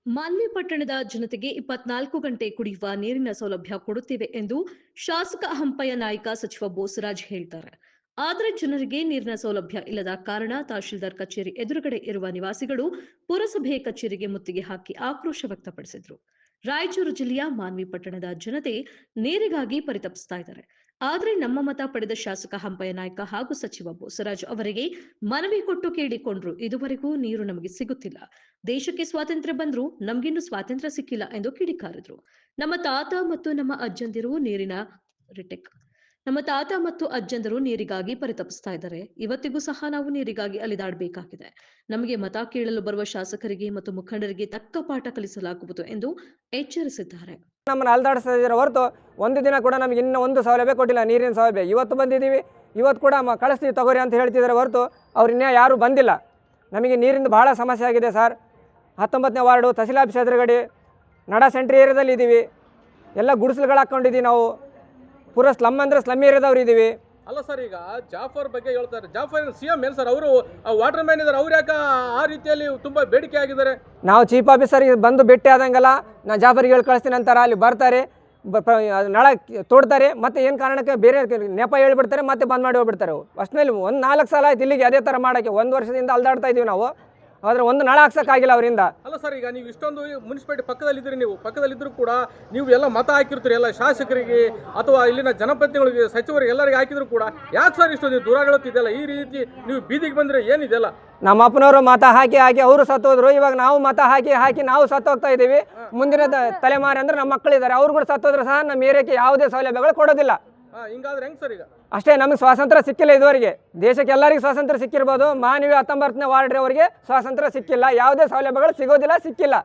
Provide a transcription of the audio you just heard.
ಮಾನ್ವಿ ಪಟ್ಟಣದ ಜನತೆಗೆ 24 ಗಂಟೆ ಕುಡಿಯುವ ನೀರಿನ ಸೌಲಭ್ಯ ಕೊಡುತ್ತೇವೆ ಎಂದು ಶಾಸಕ ಹಂಪಯ್ಯ ನಾಯ್ಕ ಸಚಿವ ಬೋಸರಾಜ್ ಹೇಳ್ತಾರೆ. ಆದರೆ ಜನರಿಗೆ ನೀರಿನ ಸೌಲಭ್ಯ ಇಲ್ಲದ ಕಾರಣ ತಹಶೀಲ್ದಾರ್ ಕಚೇರಿ ಎದುರುಗಡೆ ಇರುವ ನಿವಾಸಿಗಳು ಪುರಸಭೆ ಕಚೇರಿಗೆ ಮುತ್ತಿಗೆ ಹಾಕಿ ಆಕ್ರೋಶ ವ್ಯಕ್ತಪಡಿಸಿದರು. ರಾಯಚೂರು ಜಿಲ್ಲೆಯ ಮಾನ್ವಿ ಪಟ್ಟಣದ ಜನತೆ ನೀರಿಗಾಗಿ ಪರಿತಪಿಸ್ತಾ ಇದ್ದಾರೆ. ಆದರೆ ನಮ್ಮ ಮತ ಪಡೆದ ಶಾಸಕ ಹಂಪಯ್ಯ ನಾಯ್ಕ ಹಾಗೂ ಸಚಿವ ಬೋಸರಾಜ್ ಅವರಿಗೆ ಮನವಿ ಕೊಟ್ಟು ಕೇಳಿಕೊಂಡ್ರು. ಇದುವರೆಗೂ ನೀರು ನಮಗೆ ಸಿಗುತ್ತಿಲ್ಲ. ದೇಶಕ್ಕೆ ಸ್ವಾತಂತ್ರ್ಯ ಬಂದ್ರು ನಮಗಿನ್ನೂ ಸ್ವಾತಂತ್ರ್ಯ ಸಿಕ್ಕಿಲ್ಲ ಎಂದು ಕಿಡಿಕಾರಿದ್ರು. ನಮ್ಮ ತಾತ ಮತ್ತು ನಮ್ಮ ಅಜ್ಜಂದಿರು ನೀರಿಗಾಗಿ ಪರಿತಪಿಸ್ತಾ ಇದ್ದಾರೆ. ಇವತ್ತಿಗೂ ಸಹ ನಾವು ನೀರಿಗಾಗಿ ಅಲಿದಾಡಬೇಕಾಗಿದೆ. ನಮಗೆ ಮತ ಕೇಳಲು ಬರುವ ಶಾಸಕರಿಗೆ ಮತ್ತು ಮುಖಂಡರಿಗೆ ತಕ್ಕ ಪಾಠ ಕಲಿಸಲಾಗುವುದು ಎಂದು ಎಚ್ಚರಿಸಿದ್ದಾರೆ. ನಮ್ಮನ್ನು ಅಲ್ದಾಡಿಸ್ತಾ ಇದ್ದಾರೆ ಹೊರತು ಒಂದು ದಿನ ಕೂಡ ನಮಗೆ ಇನ್ನೂ ಒಂದು ಸೌಲಭ್ಯ ಕೊಟ್ಟಿಲ್ಲ. ನೀರಿನ ಸೌಲಭ್ಯ ಇವತ್ತು ಬಂದಿದ್ದೀವಿ, ಇವತ್ತು ಕೂಡ ಕಳಿಸ್ತೀವಿ ತಗೋರಿ ಅಂತ ಹೇಳ್ತಿದ್ದಾರೆ ಹೊರತು ಅವ್ರು ಇನ್ನೂ ಯಾರೂ ಬಂದಿಲ್ಲ. ನಮಗೆ ನೀರಿಂದ ಭಾಳ ಸಮಸ್ಯೆ ಆಗಿದೆ ಸರ್. 19ನೇ ವಾರ್ಡು ತಹಸೀಲ್ ಆಫೀಸ್ ಎದುರುಗಡೆ ನಡ ಸೆಂಟ್ರಿ ಏರಿಯಾದಲ್ಲಿ ಇದ್ದೀವಿ. ಎಲ್ಲ ಗುಡಿಸಲುಗಳು ಹಾಕ್ಕೊಂಡಿದ್ದೀವಿ ನಾವು. ಪೂರ ಸ್ಲಮ್ ಅಂದರೆ ಸ್ಲಮ್ ಏರಿಯಾದವ್ರು ಇದ್ದೀವಿ. ಅಲ್ಲ ಸರ್, ಈಗ ಜಾಫರ್ ಬಗ್ಗೆ ಹೇಳ್ತಾರೆ. ಜಾಫರ್ CM ಏನು ಸರ್, ಅವರು ವಾಟರ್ ಮ್ಯಾನ್ ಇದ್ದಾರೆ, ಅವ್ರು ಯಾಕೆ ಆ ರೀತಿಯಲ್ಲಿ ತುಂಬ ಬೇಡಿಕೆ ಆಗಿದ್ದಾರೆ? ನಾವು ಚೀಫ್ ಆಫೀಸರ್ಗೆ ಬಂದು ಭೇಟಿ ಆದಂಗೆಲ್ಲ ನಾನು ಜಾಫರ್ಗೆ ಹೇಳಿ ಕಳಿಸ್ತೀನಿ ಅಂತಾರೆ. ಅಲ್ಲಿ ಬರ್ತಾರೆ, ನಳ ತೋಡ್ತಾರೆ, ಮತ್ತು ಏನು ಕಾರಣಕ್ಕೆ ಬೇರೆ ನೆಪ ಹೇಳ್ಬಿಡ್ತಾರೆ, ಮತ್ತೆ ಬಂದ್ ಮಾಡಿ ಹೋಗ್ಬಿಡ್ತಾರೆ. ಅಷ್ಟರಲ್ಲಿ 4 ಸಲ ಆಯ್ತು ಇಲ್ಲಿಗೆ ಅದೇ ಥರ ಮಾಡೋಕ್ಕೆ. 1 ವರ್ಷದಿಂದ ಅಲ್ದಾಡ್ತಾ ಇದ್ದೀವಿ ನಾವು, ಆದರೆ ಒಂದು ನಳ ಹಾಕ್ಸೋಕ್ಕಾಗಿಲ್ಲ ಅವರಿಂದ. ಅಲ್ಲ ಸರ್, ಈಗ ನೀವು ಇಷ್ಟೊಂದು ಮುನ್ಸಿಪಾಲಿಟಿ ಪಕ್ಕದಲ್ಲಿದ್ದೀರಿ, ನೀವು ಪಕ್ಕದಲ್ಲಿದ್ದರೂ ಕೂಡ ನೀವು ಎಲ್ಲ ಮತ ಹಾಕಿರ್ತೀರಿ, ಎಲ್ಲ ಶಾಸಕರಿಗೆ ಅಥವಾ ಇಲ್ಲಿನ ಜನಪ್ರತಿನಿಧಿಗಳಿಗೆ, ಸಚಿವರಿಗೆ ಎಲ್ಲರಿಗೆ ಹಾಕಿದ್ರು ಕೂಡ ಯಾಕೆ ಸರ್ ಇಷ್ಟೊಂದು ದೂರ ಹೇಳುತ್ತಿದ್ದೆಲ್ಲ? ಈ ರೀತಿ ನೀವು ಬೀದಿಗೆ ಬಂದರೆ ಏನಿದೆಲ್ಲ? ನಮ್ಮ ಅಪ್ಪನವರು ಮತ ಹಾಕಿ ಅವರು ಸತ್ತೋದ್ರು. ಇವಾಗ ನಾವು ಮತ ಹಾಕಿ ನಾವು ಸತ್ತೋಗ್ತಾ ಇದ್ದೀವಿ. ಮುಂದಿನ ತಲೆಮಾರಿ ಅಂದ್ರೆ ನಮ್ಮ ಮಕ್ಕಳಿದ್ದಾರೆ, ಅವ್ರು ಕೂಡ ಸತ್ತೋದ್ರು ಸಹ ನಮ್ಮ ಏರಿಯಾಕ್ಕೆ ಯಾವುದೇ ಸೌಲಭ್ಯಗಳು ಕೊಡೋದಿಲ್ಲ. ಹಿಂಗಾದ್ರೆ ಹೆಂಗೆ ಸರ್? ಈಗ ಅಷ್ಟೇ, ನಮಗೆ ಸ್ವಾತಂತ್ರ್ಯ ಸಿಕ್ಕಿಲ್ಲ ಇದುವರೆಗೆ. ದೇಶಕ್ಕೆ ಎಲ್ಲರಿಗೂ ಸ್ವಾತಂತ್ರ್ಯ ಸಿಕ್ಕಿರ್ಬೋದು, ಮಾನವೀಯ 19ನೇ ವಾರ್ಡ್ ಅವರಿಗೆ ಸ್ವಾತಂತ್ರ್ಯ ಸಿಕ್ಕಿಲ್ಲ. ಯಾವುದೇ ಸೌಲಭ್ಯಗಳು ಸಿಗೋದಿಲ್ಲ, ಸಿಕ್ಕಿಲ್ಲ.